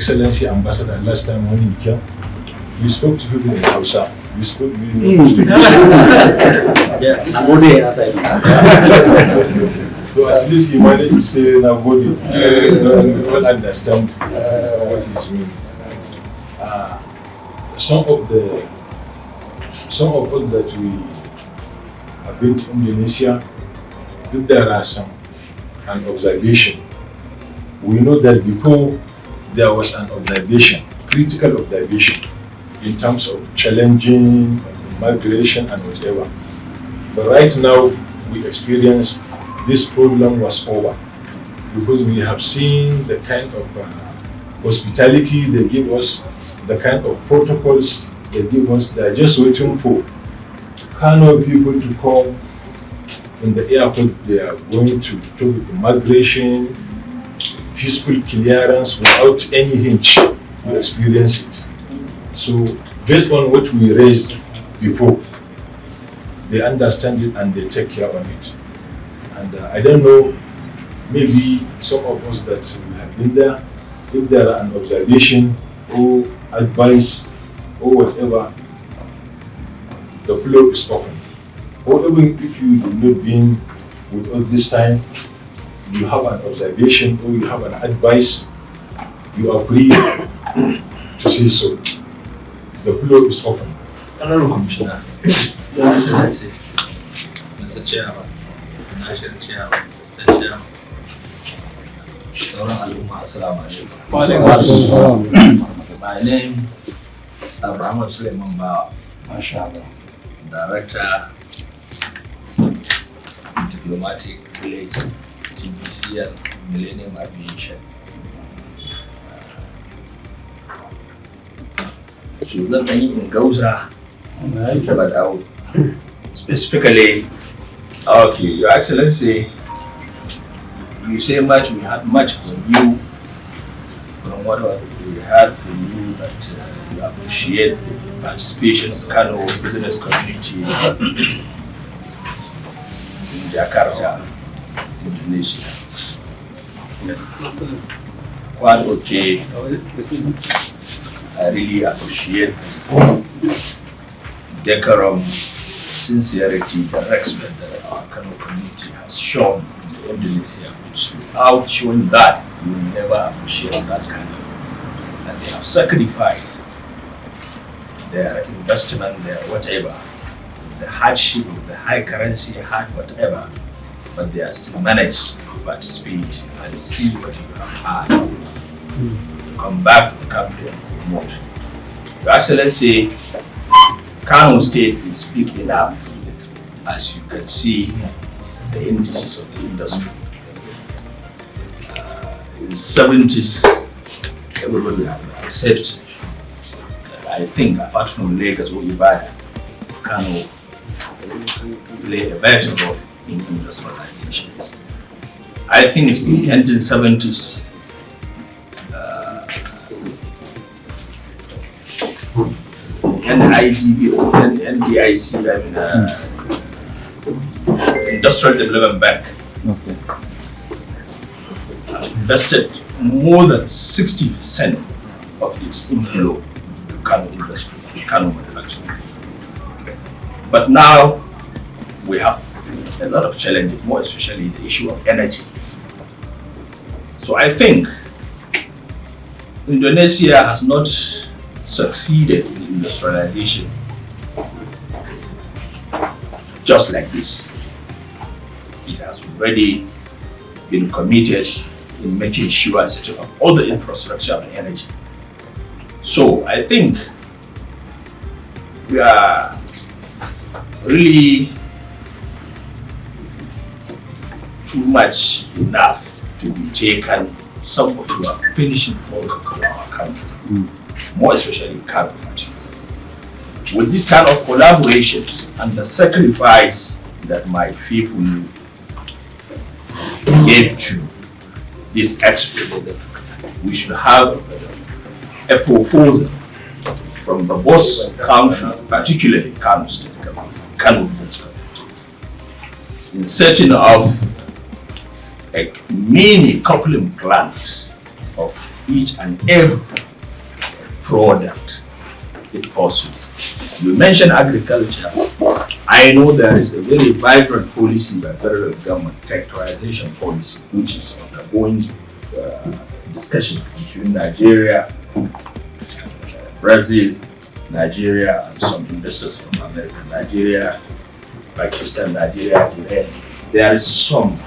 Excellency Ambassador last time when he came, we spoke to people in Hausa. We spoke to people so at least he managed to say Nagode. We all understand what it means. Some of us that we have been to Indonesia, if there are an observation, we know that before there was an observation, critical observation, in terms of challenging migration and whatever. But right now, we experience this problem was over because we have seen the kind of hospitality they give us, the kind of protocols they give us. They are just waiting for Kano people to come in the airport. They are going to talk with immigration, peaceful clearance without any hitch. We experience it. So based on what we raised before, they understand it and they take care of it. And I don't know, maybe some of us that we have been there, if there are an observation or advice or whatever, the floor is open. Or even if you did not been with us this time, you have an observation or you have an advice, you are free to say so. The floor is open. Honorable Commissioner, Excellency, Mr. Chairman, National Chairman, Mr. Chairman, Assalamu alaikum. My name is Abraham Suleiman Bawa, Director, Diplomatic Village, TBCL, Millennium Aviation. So zan ɗan yi in gauza, but I would specifically, okay, Your Excellency, you say much, we had much from you, from what we heard from you, that you appreciate the participation of the Kano business community in Jakarta, Indonesia. Quite okay. I really appreciate decorum, sincerity, the respect that our Kano community has shown in Indonesia, which without showing that, you will never appreciate that kind of, and they have sacrificed their investment, their whatever, the hardship, the high currency, hard whatever, but they are still managed to participate and see what you have had, to come back to the country and promote. Your Excellency, Kano State is big enough, as you can see, the indices of the industry. In the 70s, everybody accepts. I think, apart from Lagos or Ibadan, Kano play a better role in industrialization. I think in the end of the 70s, NIDB or NDIC, Industrial Development Bank, invested more than 60% of its inflow to Kano industry, Kano manufacturing. But now we have a lot of challenges, more especially the issue of energy. So I think Indonesia has not succeeded in industrialization just like this. It has already been committed in making sure and setting up all the infrastructure and energy. So I think we are really too much enough to be taken some of your finishing product for our country, more especially Kano. With this kind of collaborations and the sacrifice that my people gave to this expert, we should have a proposal from the boss country, particularly Kano State Government, Kano Business Community, in setting of a mini coupling plant of each and every product if possible. You mentioned agriculture. I know there is a very vibrant policy by federal government, characterization policy, which is undergoing discussion between Nigeria, Brazil, Nigeria, and some investors from America, Nigeria, Pakistan, Nigeria, Iran. There is some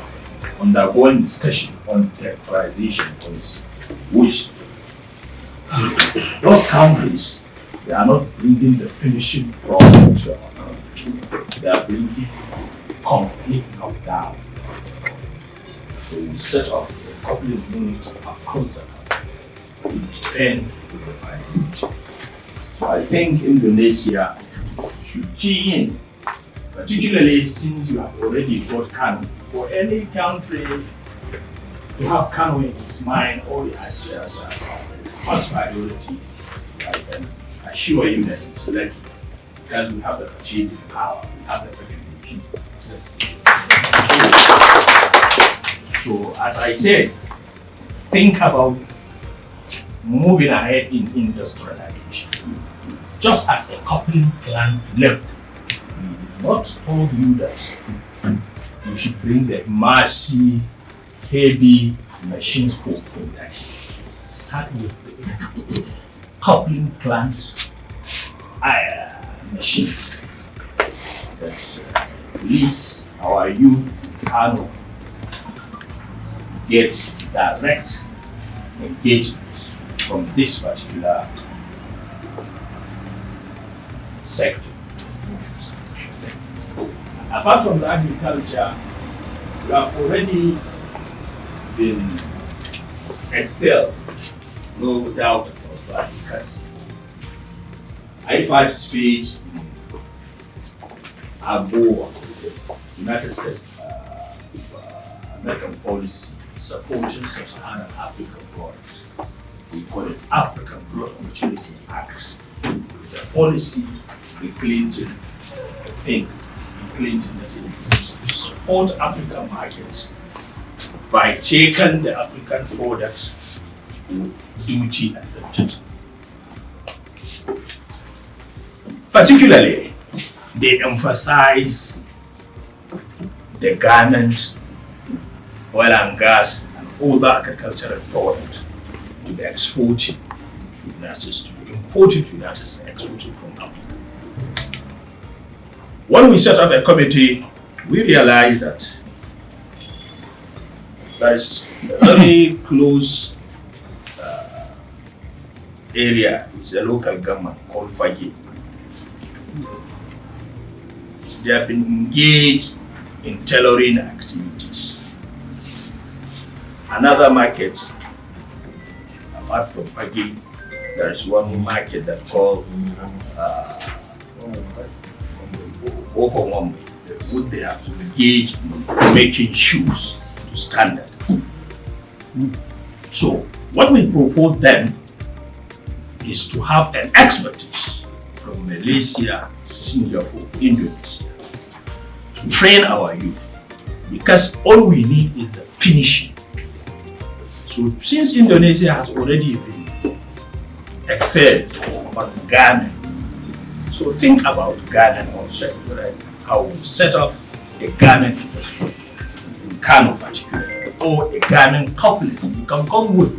undergoing discussion on characterization policy, which those countries, they are not bringing the finishing product to our country. They are bringing complete knockdown. So we set off a couple of units across the country to defend the viability. So I think Indonesia should key in, particularly since you have already got Kano. For any country to have Kano in its mind or as its first priority, I can assure you that it's lucky because we have the purchasing power, we have the recognition. So as I said, think about moving ahead in industrialization. Just as a coupling plan left, we did not told you that you should bring the massive, heavy machines for production. Start with the coupling plants, machines that please our youth Kano get direct engagement from this particular sector. Apart from the agriculture, we have already been excelled, no doubt about that, because I participate in AGOA, United States American policy supporting sub-Saharan African growth. We call it African Growth Opportunity Act. It's a policy the Clinton that it to support African markets by taking the African products with duty exempted. Particularly, they emphasize the garment, oil and gas, and other agricultural products to be exported to the United States, to be imported to the United States, exported from Africa. When we set up a committee, we realized that there is a very close area. It's a local government called Fagi. They have been engaged in tailoring activities. Another market, apart from Fagi, there is one market that called Okomombe, would they have engaged in making shoes to standard. So what we propose then is to have an expertise from Malaysia, Singapore, Indonesia to train our youth, because all we need is the finishing. So since Indonesia has already been excelled about garment, so think about garment also, right? How we set up a garment industry in Kano particularly, or a garment coupling. You can come with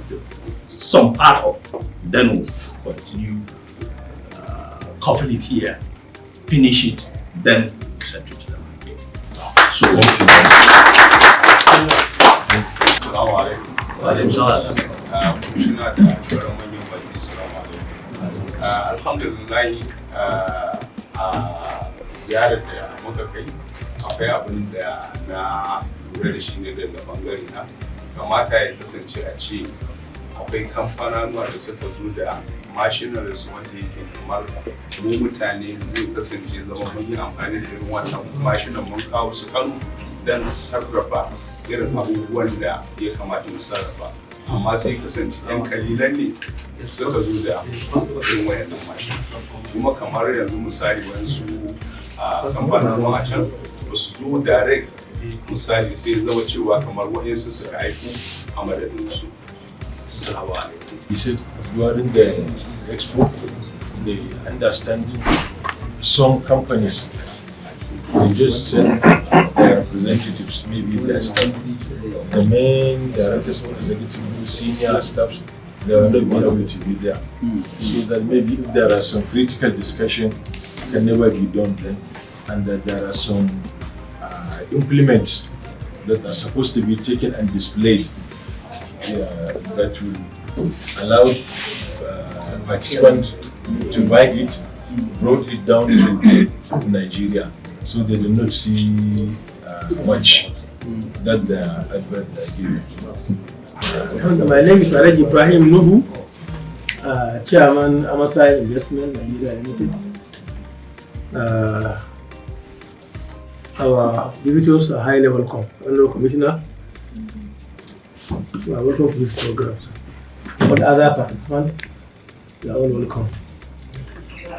some part of, then we'll continue couple it here, finish it, then send it to the market. So a ziyarar da muka kai akwai abin da na lura da shi ne daga bangare na, kamata ya kasance a ce akwai kamfanonuwa da suka zo da machineries wanda yake kamar mu mutane zai kasance zama mun yi amfani da irin wannan mashinan mun kawo su Kano don sarrafa irin abubuwan da ya kamata mu sarrafa, amma sai kasance yan kalilan ne suka zo da irin wayannan mashin. Kuma kamar yanzu misali wasu kamfanonuwa a can ba su zo direct misali sai zama cewa kamar waɗansu suka aiko a madadinsu. Assalamu alaikum. He said during the expo, they understand some companies, they just send their representatives, maybe their staff, the main directors or executive, senior staffs, they will not be able to be there. So that maybe if there are some critical discussion, can never be done then, and that there are some implements that are supposed to be taken and displayed that will allow participants to buy it, brought it down to Nigeria, so they do not see much that the advert are giving. My name is Alhaji Ibrahim Nuhu, Chairman Amasai Investment Nigeria Limited. Our visitors are highly welcome. Honorable Commissioner, you are welcome to this program. All other participants, you are all welcome.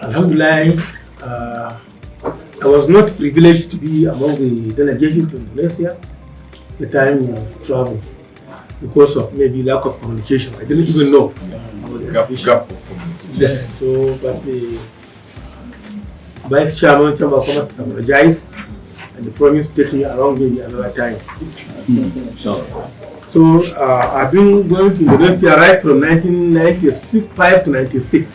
Alhamdulillah, I was not privileged to be among the delegation to Indonesia the time of travel because of maybe lack of communication. I didn't even know about the Gap of communication. Yes, so, but the Vice Chairman, Chamber of Commerce apologized and they promised to take me along maybe another time. So I've been going to Indonesia right from 1995 to 96,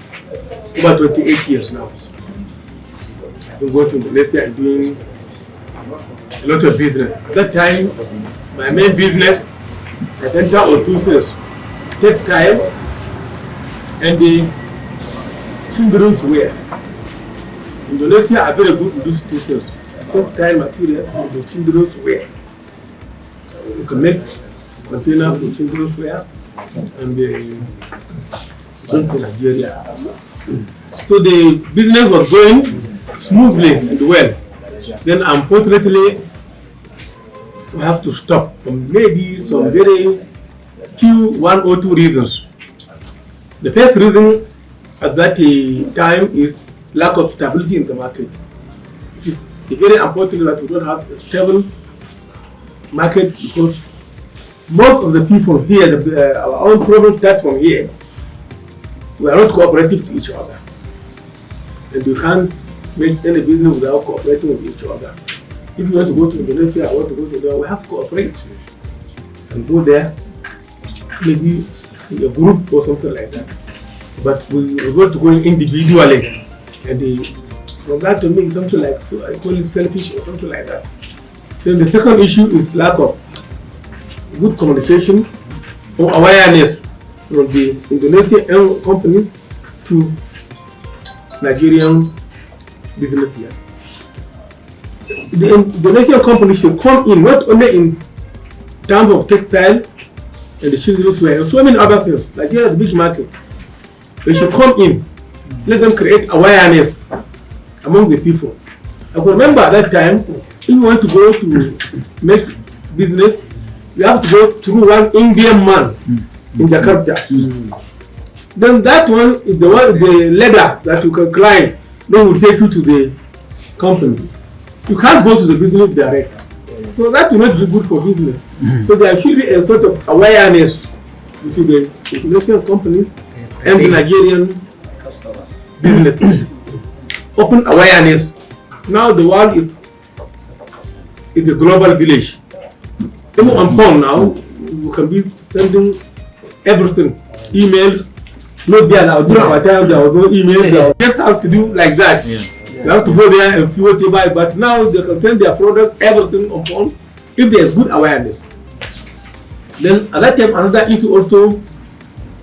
about 28 years now. I've been going to Indonesia and doing a lot of business. At that time, my main business, I entered on two fields, textile and the children's wear. Indonesia are very good in these two fields. Textile material and the children's wear. You can make container for children's wear and the to Nigeria. So the business was going smoothly and well. Then unfortunately we have to stop for maybe some very few 1 or 2 reasons. The first reason at that time is lack of stability in the market. It is very important that we don't have a stable market because most of the people here, our own problems start from here. We are not cooperative to each other. And you can't make any business without cooperating with each other. If you want to go to Indonesia, I want to go to there, we have to cooperate and go there, maybe in a group or something like that. But we want to go individually, and from that to make something like, I call it selfish or something like that. Then the second issue is lack of good communication or awareness from the Indonesian companies to Nigerian businessmen. The Indonesian company should come in not only in terms of textile and the children's wear, so many other things. Nigeria is a big market. They should come in, let them create awareness among the people. I can remember at that time, if you want to go to make business, you have to go through one Indian man in Jakarta. Then that one is the ladder that you can climb, then will take you to the company. You can't go to the business direct. So that will not be good for business. So there should be a sort of awareness between the international companies and the Nigerian business. Open awareness. Now the world is a global village. Even on phone now, you can be sending everything, emails. Not there now, during our time there was no email. You just have to do like that. You have to go there and see what they buy, but now they can send their product, everything on phone, if there is good awareness. Then at that time, another issue also,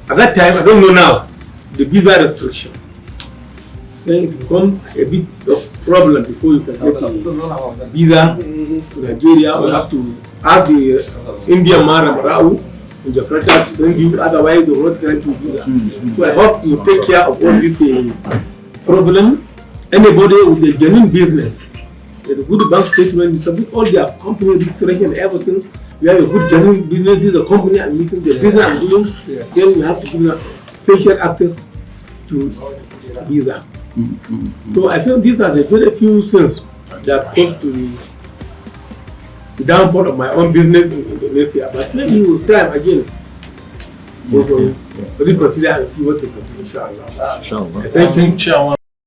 at that time, I don't know now, the visa restriction. Then it becomes a bit of problem before you can get a visa to Nigeria, or have to ask the Indian man in Jakarta to send you, otherwise they will not grant you visa. So I hope you take care of all this problem. Anybody with a genuine business, with a good bank statement, you submit all their company registration and everything. You have a good genuine business, this is a company I'm meeting, the business I'm doing, then you have to give them special access to visa. So I think these are the very few things that cause to the downfall of my own business in Indonesia. But maybe with time again, But this procedure, if you want to continue, inshallah. Inshallah. I think Chairman